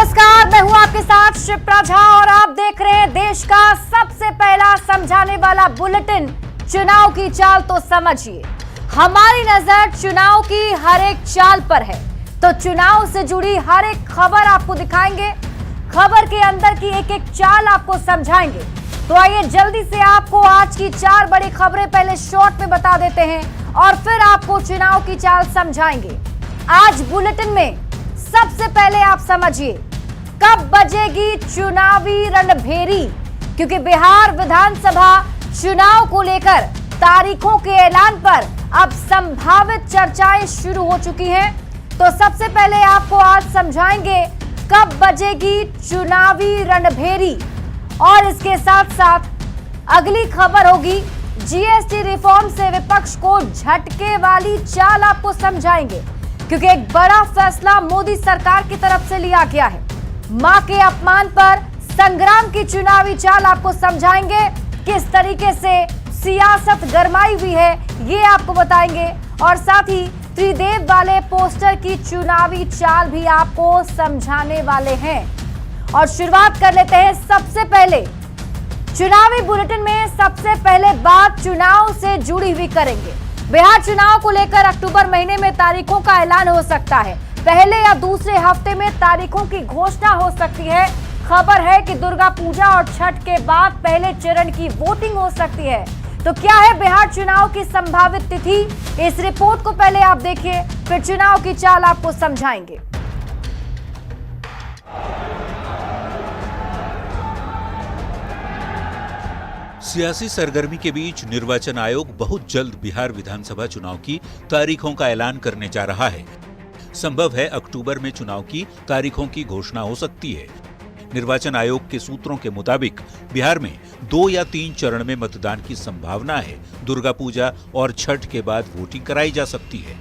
नमस्कार, मैं हूं आपके साथ शिप्रा झा और आप देख रहे हैं देश का सबसे पहला समझाने वाला बुलेटिन चुनाव की चाल। तो समझिए, हमारी नजर चुनाव की हर एक चाल पर है, तो चुनाव से जुड़ी हर एक खबर आपको दिखाएंगे, खबर के अंदर की एक एक चाल आपको समझाएंगे। तो आइए जल्दी से आपको आज की 4 बड़ी खबरें पहले शॉर्ट में बता देते हैं और फिर आपको चुनाव की चाल समझाएंगे। आज बुलेटिन में सबसे पहले आप समझिए, कब बजेगी चुनावी रणभेरी, क्योंकि बिहार विधानसभा चुनाव को लेकर तारीखों के ऐलान पर अब संभावित चर्चाएं शुरू हो चुकी हैं। तो सबसे पहले आपको आज समझाएंगे कब बजेगी चुनावी रणभेरी और इसके साथ साथ अगली खबर होगी जीएसटी रिफॉर्म से विपक्ष को झटके वाली चाल आपको समझाएंगे, क्योंकि एक बड़ा फैसला मोदी सरकार की तरफ से लिया गया है। मां के अपमान पर संग्राम की चुनावी चाल आपको समझाएंगे, किस तरीके से सियासत गरमाई हुई है ये आपको बताएंगे और साथ ही त्रिदेव वाले पोस्टर की चुनावी चाल भी आपको समझाने वाले हैं। और शुरुआत कर लेते हैं सबसे पहले चुनावी बुलेटिन में सबसे पहले बात चुनाव से जुड़ी हुई करेंगे। बिहार चुनाव को लेकर अक्टूबर महीने में तारीखों का ऐलान हो सकता है, पहले या दूसरे हफ्ते में तारीखों की घोषणा हो सकती है। खबर है कि दुर्गा पूजा और छठ के बाद पहले चरण की वोटिंग हो सकती है। तो क्या है बिहार चुनाव की संभावित तिथि, इस रिपोर्ट को पहले आप देखिए, फिर चुनाव की चाल आपको समझाएंगे। सियासी सरगर्मी के बीच निर्वाचन आयोग बहुत जल्द बिहार विधानसभा चुनाव की तारीखों का ऐलान करने जा रहा है। संभव है अक्टूबर में चुनाव की तारीखों की घोषणा हो सकती है। निर्वाचन आयोग के सूत्रों के मुताबिक बिहार में 2 या 3 चरण में मतदान की संभावना है। दुर्गा पूजा और छठ के बाद वोटिंग कराई जा सकती है।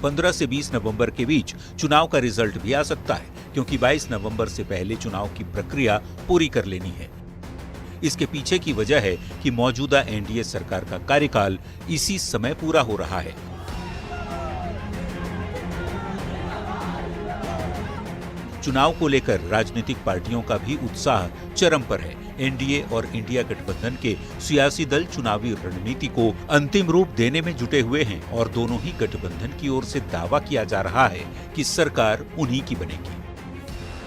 15 से 20 नवंबर के बीच चुनाव का रिजल्ट भी आ सकता है, क्योंकि 22 नवंबर से पहले चुनाव की प्रक्रिया पूरी कर लेनी है। इसके पीछे की वजह है कि मौजूदा एनडीए सरकार का कार्यकाल इसी समय पूरा हो रहा है। चुनाव को लेकर राजनीतिक पार्टियों का भी उत्साह चरम पर है। एनडीए और इंडिया गठबंधन के सियासी दल चुनावी रणनीति को अंतिम रूप देने में जुटे हुए हैं और दोनों ही गठबंधन की ओर से दावा किया जा रहा है कि सरकार उन्हीं की बनेगी।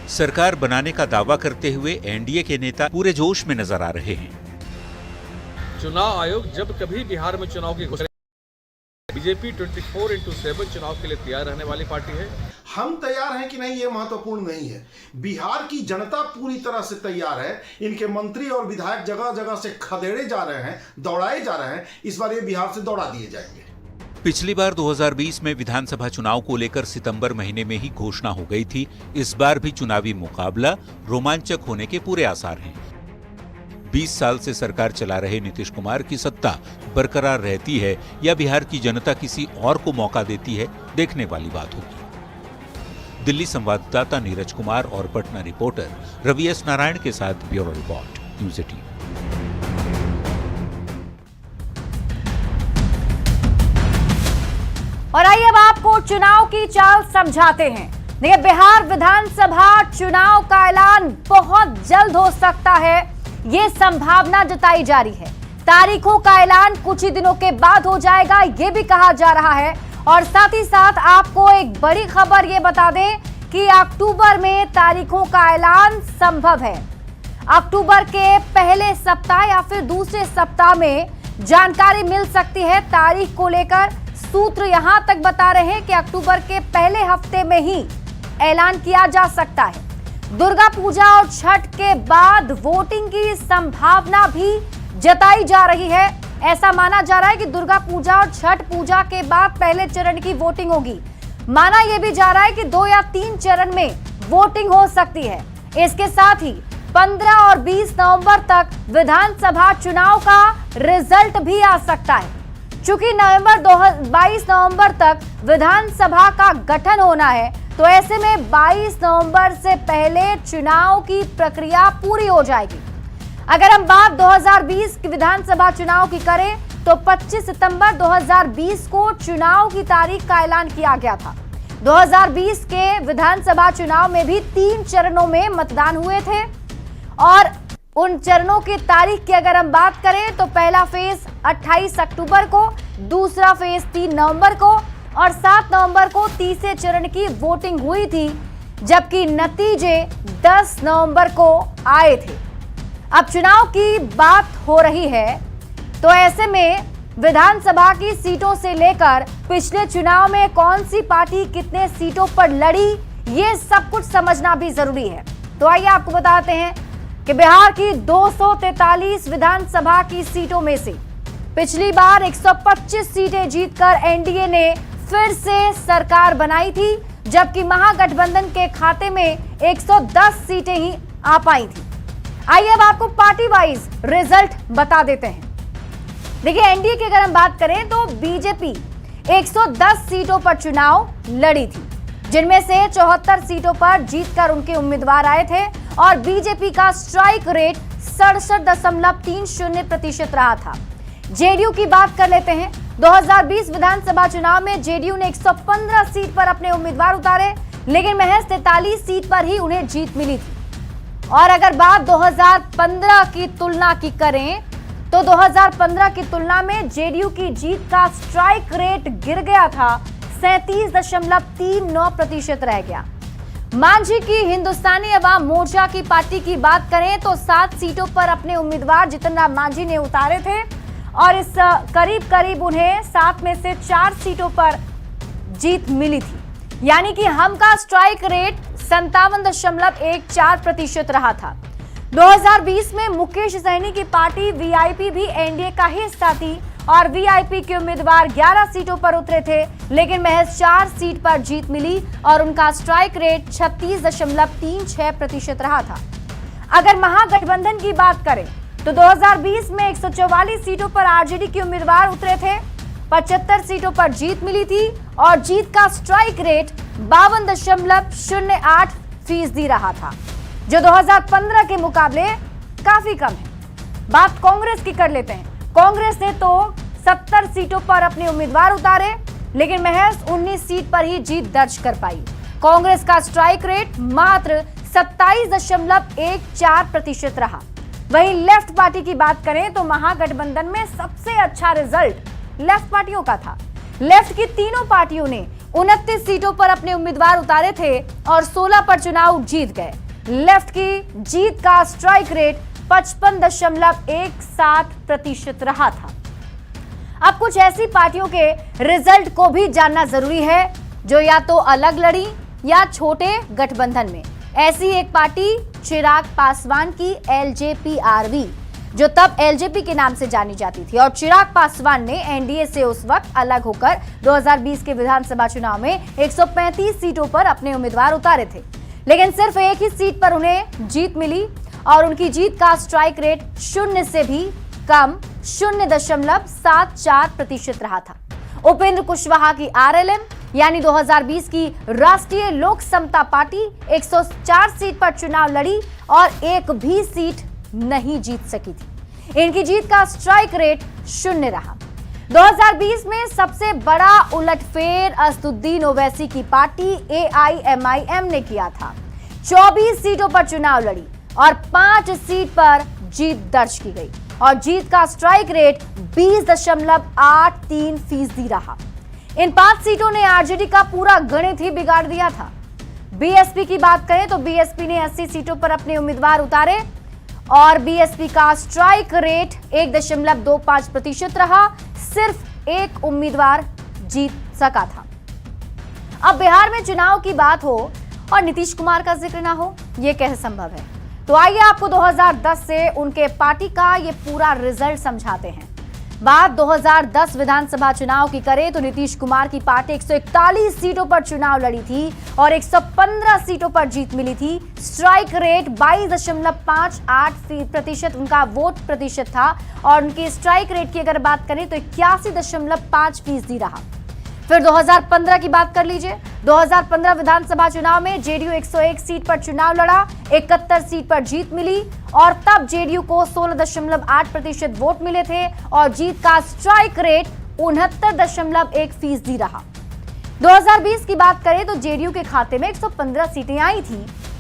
सरकार बनाने का दावा करते हुए एनडीए के नेता पूरे जोश में नजर आ रहे हैं। चुनाव आयोग जब कभी बिहार में चुनाव की घोषणा, बीजेपी 24/7 चुनाव के लिए तैयार रहने वाली पार्टी है। हम तैयार हैं कि नहीं ये महत्वपूर्ण नहीं है, बिहार की जनता पूरी तरह से तैयार है। इनके मंत्री और विधायक जगह जगह से खदेड़े जा रहे हैं, दौड़ाए जा रहे हैं। इस बार ये बिहार से दौड़ा दिए जाएंगे। पिछली बार 2020 में विधानसभा चुनाव को लेकर सितंबर महीने में ही घोषणा हो गई थी। इस बार भी चुनावी मुकाबला रोमांचक होने के पूरे आसार हैं। 20 साल से सरकार चला रहे नीतीश कुमार की सत्ता बरकरार रहती है या बिहार की जनता किसी और को मौका देती है, देखने वाली बात होगी। दिल्ली संवाददाता नीरज कुमार और पटना रिपोर्टर रवि एस नारायण के साथ ब्यूरो रिपोर्ट, न्यूज़ 18। और आइए अब आपको चुनाव की चाल समझाते हैं। देखिए, बिहार विधानसभा चुनाव का ऐलान बहुत जल्द हो सकता है, ये संभावना जताई जा रही है। तारीखों का ऐलान कुछ ही दिनों के बाद हो जाएगा, ये भी कहा जा रहा है। और साथ ही साथ आपको एक बड़ी खबर ये बता दें कि अक्टूबर में तारीखों का ऐलान संभव है। अक्टूबर के पहले सप्ताह या फिर दूसरे सप्ताह में जानकारी मिल सकती है तारीख को लेकर। सूत्र यहां तक बता रहे हैं कि अक्टूबर के पहले हफ्ते में ही ऐलान किया जा सकता है। दुर्गा पूजा और छठ के बाद वोटिंग की संभावना भी जताई जा रही है। ऐसा माना जा रहा है कि दुर्गा पूजा और छठ पूजा के बाद पहले चरण की वोटिंग होगी। माना यह भी जा रहा है कि 2 या 3 चरण में वोटिंग हो सकती है। इसके साथ ही 15 और 20 नवंबर तक विधानसभा चुनाव का रिजल्ट भी आ सकता है। चूंकि 22 नवंबर तक विधानसभा का गठन होना है, तो ऐसे में 22 नवंबर से पहले चुनाव की प्रक्रिया पूरी हो जाएगी। अगर हम बात 2020 की विधानसभा चुनाव की करें तो 25 सितंबर 2020 को चुनाव की तारीख का ऐलान किया गया था। 2020 के विधानसभा चुनाव में भी 3 चरणों में मतदान हुए थे और उन चरणों की तारीख की अगर हम बात करें तो पहला फेज 28 अक्टूबर को, दूसरा फेज 3 नवंबर को और 7 नवंबर को तीसरे चरण की वोटिंग हुई थी, जबकि नतीजे 10 नवंबर को आए थे। अब चुनाव की बात हो रही है तो ऐसे में विधानसभा की सीटों से लेकर पिछले चुनाव में कौन सी पार्टी कितने सीटों पर लड़ी, ये सब कुछ समझना भी जरूरी है। तो आइए आपको बताते हैं कि बिहार की 243 विधानसभा की सीटों में से पिछली बार 125 सीटें जीतकर एनडीए ने फिर से सरकार बनाई थी, जबकि महागठबंधन के खाते में 110 सीटें ही आ पाई थी। आइए अब आपको पार्टी वाइज रिजल्ट बता देते हैं। देखिए, एनडीए की अगर हम बात करें तो बीजेपी 110 सीटों पर चुनाव लड़ी थी, जिनमें से 74 सीटों पर जीतकर उनके उम्मीदवार आए थे और बीजेपी का स्ट्राइक रेट 67.30% रहा था। जेडीयू की बात कर लेते हैं। 2020 विधानसभा चुनाव में जेडीयू ने 115 सीट पर अपने उम्मीदवार उतारे, लेकिन महज 43 सीट पर ही उन्हें जीत मिली थी। और अगर बात 2015 की तुलना की करें तो 2015 की तुलना में जेडीयू की जीत का स्ट्राइक रेट गिर गया था, 37.39% रह गया। मांझी की हिंदुस्तानी अवाम मोर्चा की पार्टी की बात करें तो 7 सीटों पर अपने उम्मीदवार जितन राम मांझी ने उतारे थे और इस करीब उन्हें 7 में से 4 सीटों पर जीत मिली थी, यानी कि हम का स्ट्राइक रेट 57.14% रहा था। 2020 में मुकेश सहनी की पार्टी वीआईपी भी एनडीए का ही हिस्सा थी और वीआईपी के उम्मीदवार 11 सीटों पर उतरे थे, लेकिन महज 4 सीट पर जीत मिली और उनका स्ट्राइक रेट 36.36% रहा था। अगर महागठबंधन की बात करें तो 2020 में 144 सीटों पर आरजेडी के उम्मीदवार उतरे थे, 75 सीटों पर जीत मिली थी और जीत का स्ट्राइक रेट 52.08% रहा था, जो 2015 के मुकाबले काफी कम है। बात कांग्रेस की कर लेते हैं। कांग्रेस ने तो 70 सीटों पर अपने उम्मीदवार उतारे, लेकिन महज 19 सीट पर ही जीत दर्ज कर पाई। कांग्रेस का स्ट्राइक रेट मात्र 27.14% रहा। वहीं लेफ्ट पार्टी की बात करें तो महागठबंधन में सबसे अच्छा रिजल्ट लेफ्ट पार्टियों का था। लेफ्ट की तीनों पार्टियों ने 29 सीटों पर अपने उम्मीदवार उतारे थे और 16 पर चुनाव जीत गए। लेफ्ट की जीत का स्ट्राइक रेट 55.17% रहा था। अब कुछ ऐसी पार्टियों के रिजल्ट को भी जानना जरूरी है जो या तो अलग लड़ी या छोटे गठबंधन में। ऐसी एक पार्टी चिराग पासवान की एलजेपी-आरवी, जो तब एलजेपी के नाम से जानी जाती थी, और चिराग पासवान ने एनडीए से उस वक्त अलग होकर 2020 के विधानसभा चुनाव में 135 सीटों पर अपने उम्मीदवार उतारे थे, लेकिन सिर्फ एक ही सीट पर उन्हें जीत मिली और उनकी जीत का स्ट्राइक रेट 0 से भी कम 0.74% रहा था। उपेंद्र कुशवाहा की आरएलएम यानी 2020 की राष्ट्रीय लोक समता पार्टी 104 सीट पर चुनाव लड़ी और एक भी सीट नहीं जीत सकी थी। इनकी जीत का स्ट्राइक रेट 0 रहा। 2020 में सबसे बड़ा उलटफेर असदुद्दीन ओवैसी की पार्टी एआईएमआईएम ने किया था। 24 सीटों पर चुनाव लड़ी और 5 सीट पर जीत दर्ज की गई और जीत का स्ट्राइक रेट 20.83% रहा। इन 5 सीटों ने आरजेडी का पूरा गणित ही बिगाड़ दिया था। बीएसपी की बात करें तो बीएसपी ने 80 सीटों पर अपने उम्मीदवार उतारे और बीएसपी का स्ट्राइक रेट 1.25% रहा। सिर्फ एक उम्मीदवार जीत सका था। अब बिहार में चुनाव की बात हो और नीतीश कुमार का जिक्र ना हो, यह कैसे संभव है? तो आइए आपको 2010 से उनके पार्टी का ये पूरा रिजल्ट समझाते हैं। बात 2010 विधानसभा चुनाव की करें तो नीतीश कुमार की पार्टी 141 सीटों पर चुनाव लड़ी थी और 115 सीटों पर जीत मिली थी। स्ट्राइक रेट 22.58% उनका वोट प्रतिशत था और उनकी स्ट्राइक रेट की अगर बात करें तो 81.5% रहा। फिर 2015 की बात कर लीजिए। 2015 विधानसभा चुनाव में जेडीयू 101 सीट पर चुनाव लड़ा, 71 सीट पर जीत मिली और तब जेडीयू को 16.8% वोट मिले थे और जीत का स्ट्राइक रेट 69.1% रहा। 2020 की बात करें तो जेडीयू के खाते में 115 सीटें आई थी।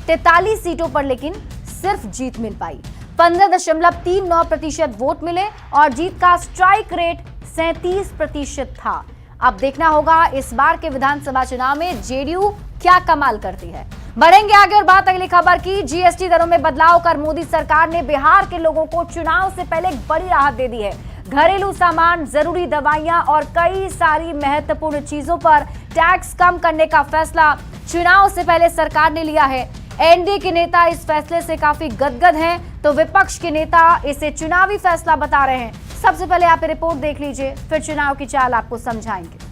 43 सीटों पर लेकिन सिर्फ जीत मिल पाई। 15.39% वोट मिले और जीत का स्ट्राइक रेट 37% था। अब देखना होगा इस बार के विधानसभा चुनाव में जेडीयू क्या कमाल करती है। बढ़ेंगे आगे और बात अगली खबर की। जीएसटी दरों में बदलाव कर मोदी सरकार ने बिहार के लोगों को चुनाव से पहले एक बड़ी राहत दे दी है। घरेलू सामान, जरूरी दवाइयां और कई सारी महत्वपूर्ण चीजों पर टैक्स कम करने का फैसला चुनाव से पहले सरकार ने लिया है। एनडीए के नेता इस फैसले से काफी गदगद हैं, तो विपक्ष के नेता इसे चुनावी फैसला बता रहे हैं। सबसे पहले आप रिपोर्ट देख लीजिए, फिर चुनाव की चाल आपको समझाएंगे।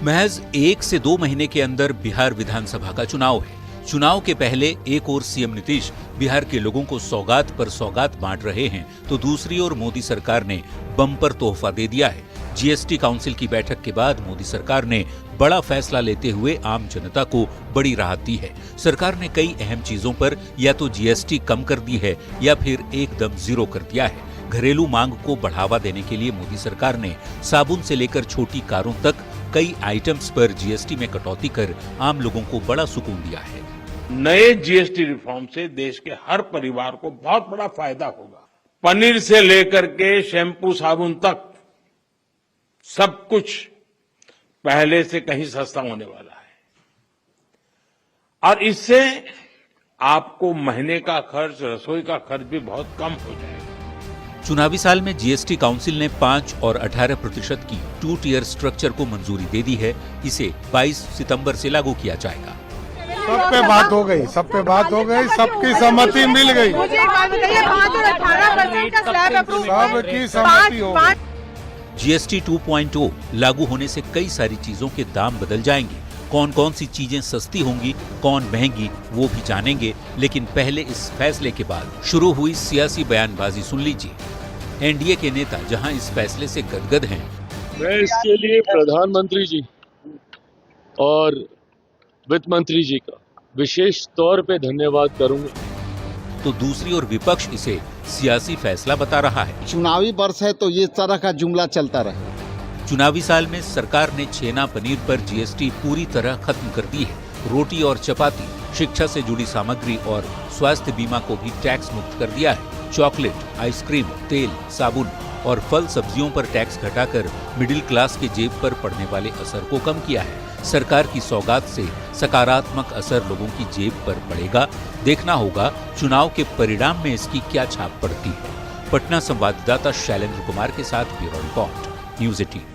महज 1 से 2 महीने के अंदर बिहार विधानसभा का चुनाव है। चुनाव के पहले एक ओर सीएम नीतीश बिहार के लोगों को सौगात पर सौगात बांट रहे हैं, तो दूसरी ओर मोदी सरकार ने बम्पर तोहफा दे दिया है। जीएसटी काउंसिल की बैठक के बाद मोदी सरकार ने बड़ा फैसला लेते हुए आम जनता को बड़ी राहत दी है। सरकार ने कई अहम चीजों पर या तो जीएसटी कम कर दी है या फिर एकदम जीरो कर दिया है। घरेलू मांग को बढ़ावा देने के लिए मोदी सरकार ने साबुन से लेकर छोटी कारों तक कई आइटम्स पर जीएसटी में कटौती कर आम लोगों को बड़ा सुकून दिया है। नए जीएसटी रिफॉर्म से देश के हर परिवार को बहुत बड़ा फायदा होगा। पनीर से लेकर के शैम्पू साबुन तक सब कुछ पहले से कहीं सस्ता होने वाला है और इससे आपको महीने का खर्च, रसोई का खर्च भी बहुत कम हो जाएगा। चुनावी साल में जीएसटी काउंसिल ने 5 और 18% की 2 टियर स्ट्रक्चर को मंजूरी दे दी है। इसे 22 सितंबर से लागू किया जाएगा। सब पे बात हो गई, सबकी सहमति मिल गई। मुझे एक बात बताइए, 5 और 18% का स्लैब अप्रूव, सबकी सहमति हो गई। जीएसटी 2.0 लागू होने से कई सारी चीजों के दाम बदल जाएंगे। कौन कौन सी चीजें सस्ती होंगी, कौन महंगी, वो भी जानेंगे। लेकिन पहले इस फैसले के बाद शुरू हुई सियासी बयानबाजी सुन लीजिए। एनडीए के नेता जहां इस फैसले से गदगद हैं, मैं इसके लिए प्रधानमंत्री जी और वित्त मंत्री जी का विशेष तौर पे धन्यवाद करूंगा, तो दूसरी ओर विपक्ष इसे सियासी फैसला बता रहा है। चुनावी वर्ष है तो ये तरह का जुमला चलता रहे। चुनावी साल में सरकार ने छेना पनीर पर जीएसटी पूरी तरह खत्म कर दी है। रोटी और चपाती, शिक्षा से जुड़ी सामग्री और स्वास्थ्य बीमा को भी टैक्स मुक्त कर दिया है। चॉकलेट, आइसक्रीम, तेल, साबुन और फल सब्जियों पर टैक्स घटाकर मिडिल क्लास के जेब पर पड़ने वाले असर को कम किया है। सरकार की सौगात से सकारात्मक असर लोगों की जेब पर पड़ेगा। देखना होगा चुनाव के परिणाम में इसकी क्या छाप पड़ती है। पटना संवाददाता शैलेंद्र कुमार के साथ ब्यूरो रिपोर्ट, न्यूज़ 18।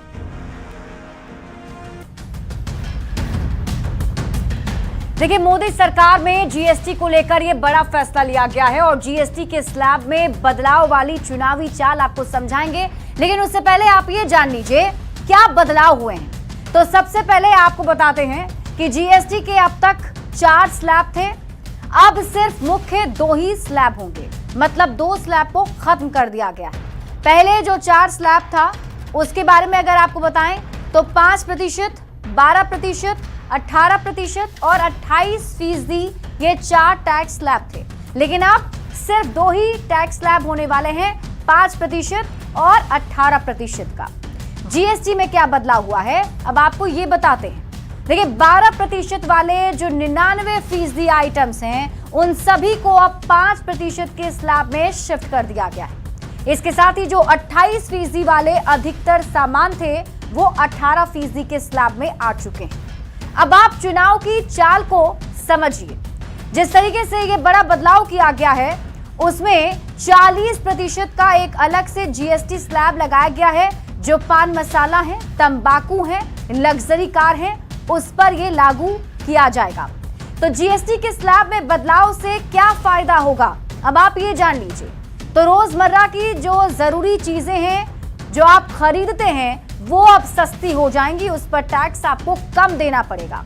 देखिए, मोदी सरकार में जीएसटी को लेकर यह बड़ा फैसला लिया गया है और जीएसटी के स्लैब में बदलाव वाली चुनावी चाल आपको समझाएंगे। लेकिन उससे पहले आप ये जान लीजिए क्या बदलाव हुए हैं। तो सबसे पहले आपको बताते हैं कि जीएसटी के अब तक 4 स्लैब थे, अब सिर्फ मुख्य 2 ही स्लैब होंगे। मतलब 2 स्लैब को खत्म कर दिया गया है। पहले जो 4 स्लैब था उसके बारे में अगर आपको बताएं तो 5%, 12%, 18% और 28% ये 4 टैक्स स्लैब थे। लेकिन अब सिर्फ 2 ही टैक्स स्लैब होने वाले हैं, 5% और 18% का। जीएसटी में क्या बदलाव हुआ है अब आपको ये बताते हैं। देखिए, 12% वाले जो 99% आइटम्स हैं उन सभी को अब 5% के स्लैब में शिफ्ट कर दिया गया है। इसके साथ ही जो 28% वाले अधिकतर सामान थे वो 18% के स्लैब में आ चुके हैं। अब आप चुनाव की चाल को समझिए। जिस तरीके से ये बड़ा बदलाव किया गया है उसमें 40% का एक अलग से जीएसटी स्लैब लगाया गया है। जो पान मसाला है, तंबाकू है, लग्जरी कार है, उस पर ये लागू किया जाएगा। तो जीएसटी के स्लैब में बदलाव से क्या फायदा होगा अब आप ये जान लीजिए। तो रोजमर्रा की जो जरूरी चीजें हैं जो आप खरीदते हैं वो अब सस्ती हो जाएंगी, उस पर टैक्स आपको कम देना पड़ेगा।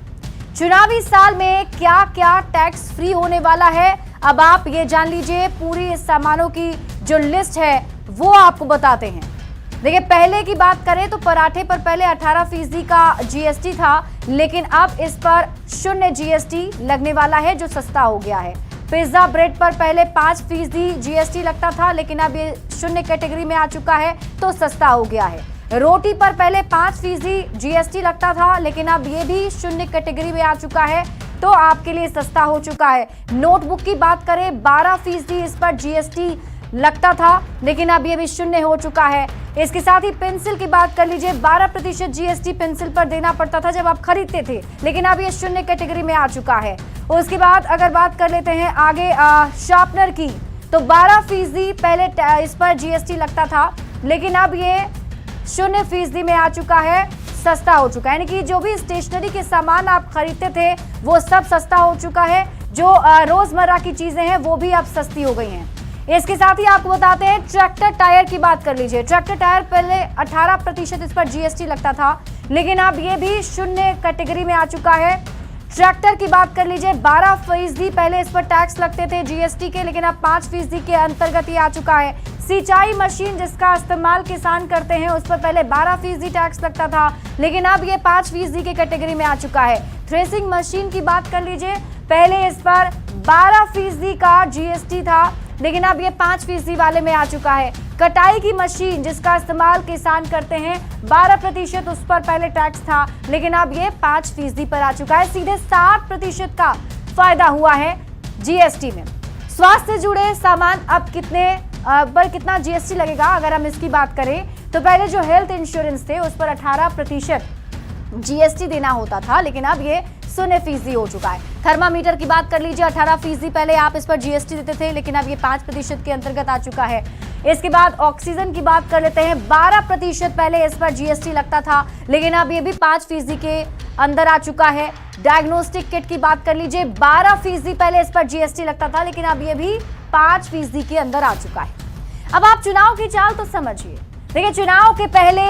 चुनावी साल में क्या क्या टैक्स फ्री होने वाला है अब आप ये जान लीजिए। पूरी सामानों की जो लिस्ट है वो आपको बताते हैं। देखिए, पहले की बात करें तो पराठे पर पहले 18% का जीएसटी था, लेकिन अब इस पर 0 जीएसटी लगने वाला है जो सस्ता हो गया है। पिज्जा ब्रेड पर पहले 5% जीएसटी लगता था, लेकिन अब ये शून्य कैटेगरी में आ चुका है तो सस्ता हो गया है। रोटी पर पहले 5% जीएसटी लगता था, लेकिन अब ये भी शून्य कैटेगरी में आ चुका है तो आपके लिए सस्ता हो चुका है। नोटबुक की बात करें, 12% इस पर जीएसटी लगता था, लेकिन अब ये भी शून्य हो चुका है। इसके साथ ही पेंसिल की बात कर लीजिए, 12% जीएसटी पेंसिल पर देना पड़ता था जब आप खरीदते थे, लेकिन अब ये शून्य कैटेगरी में आ चुका है। उसके बाद अगर बात कर लेते हैं आगे शार्पनर की, तो 12% पहले इस पर जीएसटी लगता था, लेकिन अब ये 0% में आ चुका है, सस्ता हो चुका है। यानी कि जो भी स्टेशनरी के सामान आप खरीदते थे वो सब सस्ता हो चुका है। जो रोजमर्रा की चीजें हैं वो भी अब सस्ती हो गई हैं। इसके साथ ही आपको बताते हैं ट्रैक्टर टायर की बात कर लीजिए। ट्रैक्टर टायर पहले 18% इस पर जीएसटी लगता था, लेकिन अब ये भी शून्य कैटेगरी में आ चुका है। ट्रैक्टर की बात कर लीजिए, 12% पहले इस पर टैक्स लगते थे जीएसटी के, लेकिन अब 5% के अंतर्गत ही आ चुका है। सिंचाई मशीन जिसका इस्तेमाल किसान करते हैं उस पर पहले 12% टैक्स लगता था, लेकिन अब ये 5% के कैटेगरी में आ चुका है। थ्रेसिंग मशीन की बात कर लीजिए, पहले इस पर 12% का जीएसटी था, लेकिन अब ये 5% वाले में आ चुका है। कटाई की मशीन जिसका इस्तेमाल किसान करते हैं, 12% उस पर पहले टैक्स था, लेकिन अब ये 5% पर आ चुका है। सीधे 60% का फायदा हुआ है जीएसटी में। स्वास्थ्य से जुड़े सामान अब कितना जीएसटी लगेगा अगर हम इसकी बात करें, तो पहले जो हेल्थ इंश्योरेंस थे उस पर 18% जीएसटी देना होता था, लेकिन अब ये 0% हो चुका है। थर्मामीटर की बात कर लीजिए, 18% पहले आप इस पर जीएसटी देते थे, लेकिन अब ये 5% के अंतर्गत आ चुका है। इसके बाद ऑक्सीजन की बात कर लेते हैं, 12% पहले इस पर जीएसटी लगता था, लेकिन अब ये भी 5% के अंदर आ चुका है। डायग्नोस्टिक किट की बात कर लीजिए, 12% पहले इस पर जीएसटी लगता था, लेकिन अब ये भी 5% के अंदर आ चुका है। अब आप चुनाव की चाल तो समझिए। देखिए, चुनाव के पहले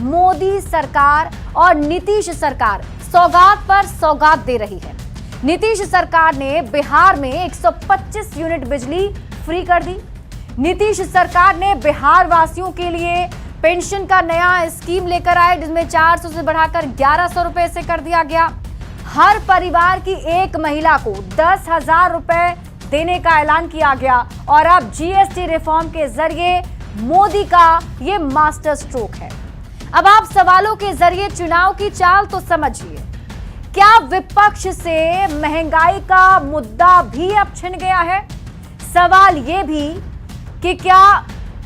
मोदी सरकार और नीतीश सरकार सौगात पर सौगात दे रही है। नीतीश सरकार ने बिहार में 125 यूनिट बिजली फ्री कर दी। नीतीश सरकार ने बिहार वासियों के लिए पेंशन का नया स्कीम लेकर आए, जिसमें 400 से बढ़ाकर 1100 रुपए से कर दिया गया। हर परिवार की एक महिला को 10,000 रुपए देने का ऐलान किया गया, और अब जीएसटी रिफॉर्म के जरिए मोदी का ये मास्टर स्ट्रोक है। अब आप सवालों के जरिए चुनाव की चाल तो समझिए। क्या विपक्ष से महंगाई का मुद्दा भी अब छिन गया है? सवाल ये भी कि क्या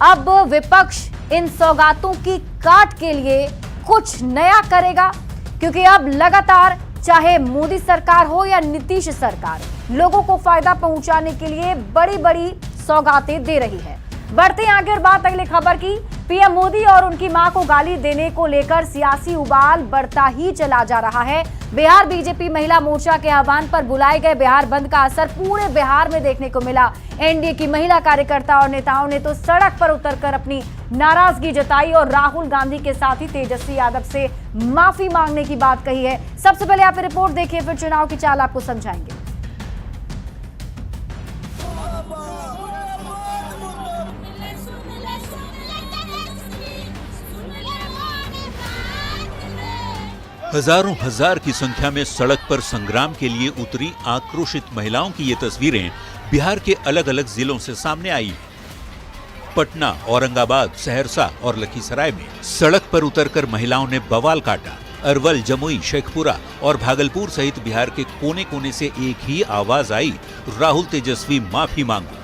अब विपक्ष इन सौगातों की काट के लिए कुछ नया करेगा? क्योंकि अब लगातार चाहे मोदी सरकार हो या नीतीश सरकार, लोगों को फायदा पहुंचाने के लिए बड़ी बड़ी सौगातें दे रही है। बढ़ते हैं आगे और बात अगली खबर की। पीएम मोदी और उनकी मां को गाली देने को लेकर सियासी उबाल बढ़ता ही चला जा रहा है। बिहार बीजेपी महिला मोर्चा के आह्वान पर बुलाए गए बिहार बंद का असर पूरे बिहार में देखने को मिला। एनडीए की महिला कार्यकर्ता और नेताओं ने तो सड़क पर उतरकर अपनी नाराजगी जताई और राहुल गांधी के साथ ही तेजस्वी यादव से माफी मांगने की बात कही है। सबसे पहले आप रिपोर्ट देखिए, फिर चुनाव की चाल आपको समझाएंगे। हजारों हजार की संख्या में सड़क पर संग्राम के लिए उतरी आक्रोशित महिलाओं की ये तस्वीरें बिहार के अलग अलग जिलों से सामने आई। पटना, औरंगाबाद, सहरसा और लखीसराय में सड़क पर उतरकर महिलाओं ने बवाल काटा। अरवल, जमुई, शेखपुरा और भागलपुर सहित बिहार के कोने कोने से एक ही आवाज आई, राहुल तेजस्वी माफी मांगो।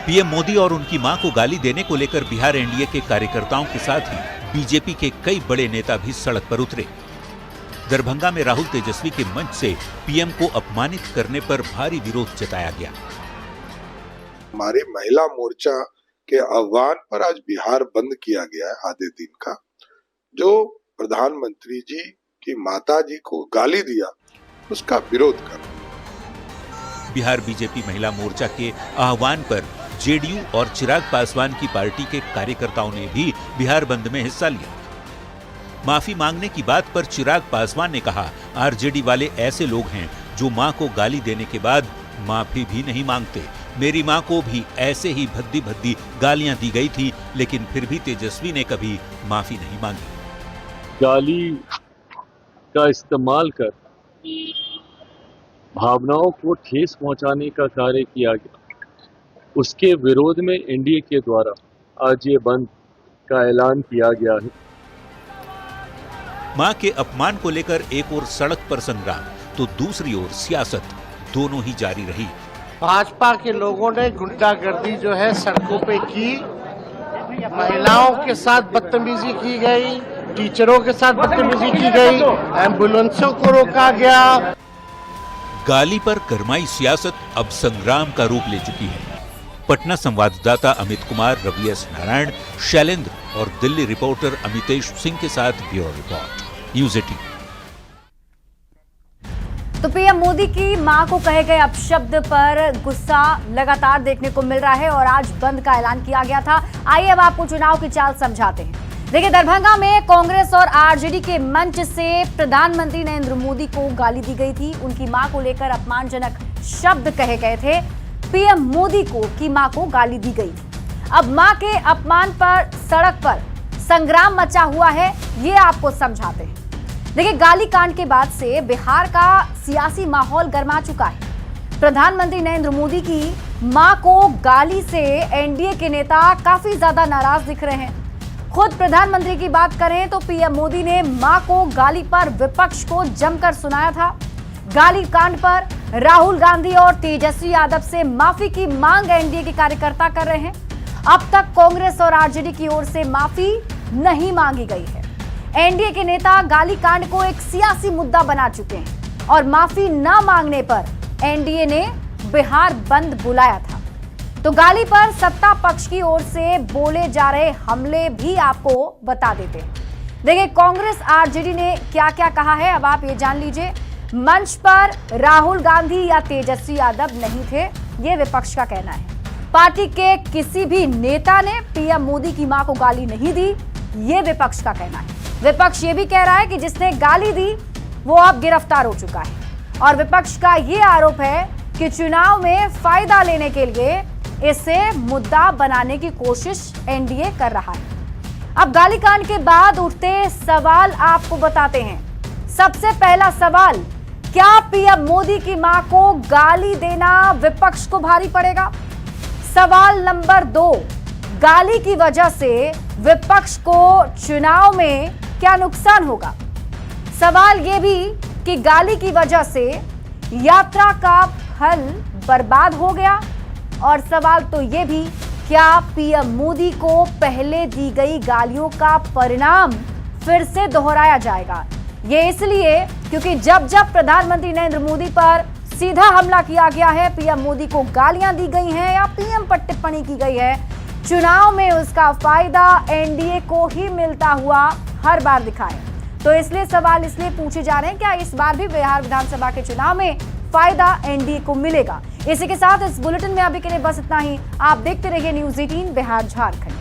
पीएम मोदी और उनकी मां को गाली देने को लेकर बिहार एनडीए के कार्यकर्ताओं के साथ ही बीजेपी के कई बड़े नेता भी सड़क पर उतरे। दरभंगा में राहुल तेजस्वी के मंच से पीएम को अपमानित करने पर भारी विरोध जताया गया। हमारे महिला मोर्चा के आह्वान पर आज बिहार बंद किया गया है आधे दिन का, जो प्रधानमंत्री जी की माता जी को गाली दिया उसका विरोध कर। बिहार बीजेपी महिला मोर्चा के आह्वान पर जेडीयू और चिराग पासवान की पार्टी के कार्यकर्ताओं ने भी बिहार बंद में हिस्सा लिया। माफी मांगने की बात पर चिराग पासवान ने कहा, आरजेडी वाले ऐसे लोग हैं जो मां को गाली देने के बाद माफी भी नहीं मांगते। मेरी मां को भी ऐसे ही भद्दी भद्दी गालियां दी गई थी, लेकिन फिर भी तेजस्वी ने कभी माफी नहीं मांगी। गाली का इस्तेमाल कर भावनाओं को ठेस पहुंचाने का कार्य किया गया, उसके विरोध में एनडीए के द्वारा आज ये बंद का ऐलान किया गया है। मां के अपमान को लेकर एक ओर सड़क पर संग्राम तो दूसरी ओर सियासत दोनों ही जारी रही। भाजपा के लोगों ने गुंडागर्दी जो है सड़कों पे की, महिलाओं के साथ बदतमीजी की गई, टीचरों के साथ बदतमीजी की गई, एम्बुलेंसों को रोका गया। गाली पर गरमाई सियासत अब संग्राम का रूप ले चुकी है। पटना संवाददाता अमित कुमार, रवि एस नारायण, शैलेंद्र और दिल्ली रिपोर्टर अमितेश सिंह के साथ ब्यूरो रिपोर्ट, न्यूज़ 18। तो पीएम मोदी की मां को कहे गए अपशब्द पर गुस्सा लगातार देखने को मिल रहा है और आज बंद का ऐलान किया गया था। आइए अब आपको चुनाव की चाल समझाते हैं। देखिए, दरभंगा में कांग्रेस और आरजेडी के मंच से प्रधानमंत्री नरेंद्र मोदी को गाली दी गई थी। उनकी मां को लेकर अपमानजनक शब्द कहे गए थे। पीएम मोदी की मां को गाली दी गई थी। अब मां के अपमान पर सड़क पर संग्राम मचा हुआ है, ये आपको समझाते हैं। देखिए, गाली कांड के बाद से बिहार का सियासी माहौल गर्मा चुका है। प्रधानमंत्री नरेंद्र मोदी की मां को गाली से एनडीए के नेता काफी ज्यादा नाराज दिख रहे हैं। खुद प्रधानमंत्री की बात करें तो पीएम मोदी ने मां को गाली पर विपक्ष को जमकर सुनाया था। गाली कांड पर राहुल गांधी और तेजस्वी यादव से माफी की मांग एनडीए के कार्यकर्ता कर रहे हैं। अब तक कांग्रेस और आरजेडी की ओर से माफी नहीं मांगी गई है। एनडीए के नेता गाली कांड को एक सियासी मुद्दा बना चुके हैं और माफी न मांगने पर एनडीए ने बिहार बंद बुलाया था। तो गाली पर सत्ता पक्ष की ओर से बोले जा रहे हमले भी आपको बता देते हैं। देखिए, कांग्रेस आरजेडी ने क्या क्या कहा है, अब आप ये जान लीजिए। मंच पर राहुल गांधी या तेजस्वी यादव नहीं थे, ये विपक्ष का कहना है। पार्टी के किसी भी नेता ने पीएम मोदी की मां को गाली नहीं दी, ये विपक्ष का कहना है। विपक्ष ये भी कह रहा है कि जिसने गाली दी वो अब गिरफ्तार हो चुका है और विपक्ष का ये आरोप है कि चुनाव में फायदा लेने के लिए इसे मुद्दा बनाने की कोशिश एनडीए कर रहा है। अब गाली कांड के बाद उठते सवाल आपको बताते हैं। सबसे पहला सवाल, क्या पीएम मोदी की मां को गाली देना विपक्ष को भारी पड़ेगा? सवाल नंबर 2, गाली की वजह से विपक्ष को चुनाव में क्या नुकसान होगा? सवाल यह भी कि गाली की वजह से यात्रा का फल बर्बाद हो गया और सवाल तो ये भी, क्या पीएम मोदी को पहले दी गई गालियों का परिणाम फिर से दोहराया जाएगा? ये इसलिए क्योंकि जब जब प्रधानमंत्री नरेंद्र मोदी पर सीधा हमला किया गया है, पीएम मोदी को गालियां दी गई हैं या पीएम पर टिप्पणी की गई है, चुनाव में उसका फायदा एनडीए को ही मिलता हुआ हर बार दिखा है। तो इसलिए सवाल इसलिए पूछे जा रहे हैं, क्या इस बार भी बिहार विधानसभा के चुनाव में फायदा एनडीए को मिलेगा? इसी के साथ इस बुलेटिन में अभी के लिए बस इतना ही। आप देखते रहिए न्यूज़ 18 बिहार झारखंड।